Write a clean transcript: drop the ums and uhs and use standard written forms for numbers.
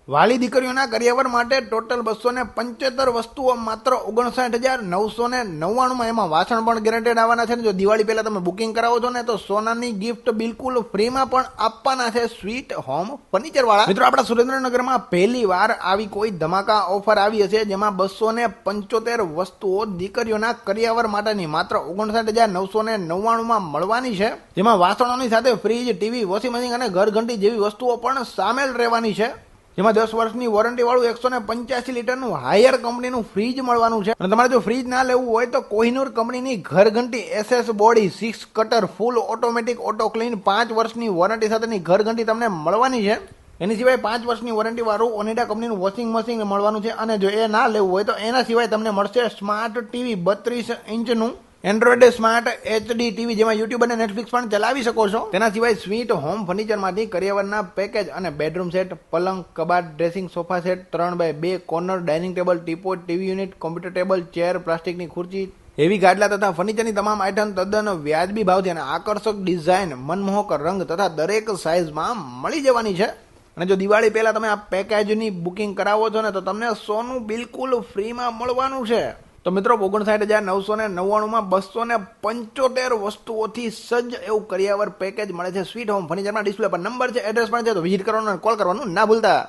વાલી દીકરીઓના કરિયાવર માટે ટોટલ 275 વસ્તુઓ માત્ર 59,999 એમાં વાસણ પણ ગેરંટેડ આવવાના છે. જો દિવાળી પહેલા તમે બુકિંગ કરાવો છો ને તો સોનાની ગિફ્ટ બિલકુલ ફ્રીમાં પણ આપવાના છે સ્વીટ હોમ ફર્નિચર વાળા. મિત્રો, આપણા સુરેન્દ્રનગરમાં પહેલી વાર આવી કોઈ ધમાકા ઓફર આવી હશે જેમાં 275 વસ્તુઓ દીકરીઓના કરિયાવર માટેની માત્ર 59,999 મળવાની છે. જેમાં વાસણોની સાથે ફ્રીજ, ટીવી, વોશિંગ મશીન અને ઘરઘંટી જેવી વસ્તુઓ પણ સામેલ રહેવાની છે. જેમાં 10 વર્ષની વોરંટી વાળું 185 લીટરનું હાયર કંપનીનું ફ્રીજ મળવાનું છે. અને તમારે જો ફ્રીજ ના લેવું હોય તો કોહિનૂર કંપનીની ઘરઘંટી SS બોડી 6 કટર ફૂલ ઓટોમેટિક ઓટો ક્લીન 5 વર્ષની વોરંટી સાથેની ઘરઘંટી તમને મળવાની છે. એની સિવાય 5 વર્ષની વોરંટી વાળું ઓનિડા કંપનીનું વોશિંગ મશીન મળવાનું છે. અને જો એ ના લેવું હોય તો એના સિવાય તમને મળશે સ્માર્ટ ટીવી 32 ઇંચનું એન્ડ્રોઇડ સ્માર્ટ HD ટીવી, જેમાં યુટ્યુબ અને નેટફ્લિક્સ પણ ચલાવી શકો છો. તેના સિવાય સ્વીટ હોમ ફર્નિચરમાંથી કરિયાવરના પેકેજ અને બેડરૂમ સેટ, પલંગ, કબાટ, dressing sofa set, 3x2 corner dining table, teapot, TV unit, computer table, chair, પ્લાસ્ટિકની ખુરચી, એવી ગાડલા તથા ફર્નિચરની તમામ આઇટમ તદ્દન વ્યાજબી ભાવથી અને આકર્ષક ડિઝાઇન, મનમોહક રંગ તથા દરેક સાઇઝમાં મળી જવાની છે. અને જો દિવાળી પહેલા તમે આ પેકેજની બુકિંગ કરાવો છો ને તો તમને સોનું બિલકુલ ફ્રીમાં મળવાનું છે. તો મિત્રો, 59,999 275 વસ્તુઓથી સજ્જ એવું કરિયાવર પેકેજ મળે છે સ્વીટ હોમ ફર્નિચરમાં. ડિસ્પ્લે પર નંબર છે, એડ્રેસ પણ છે, તો વિઝિટ કરવાનું અને કોલ કરવાનું ના ભૂલતા.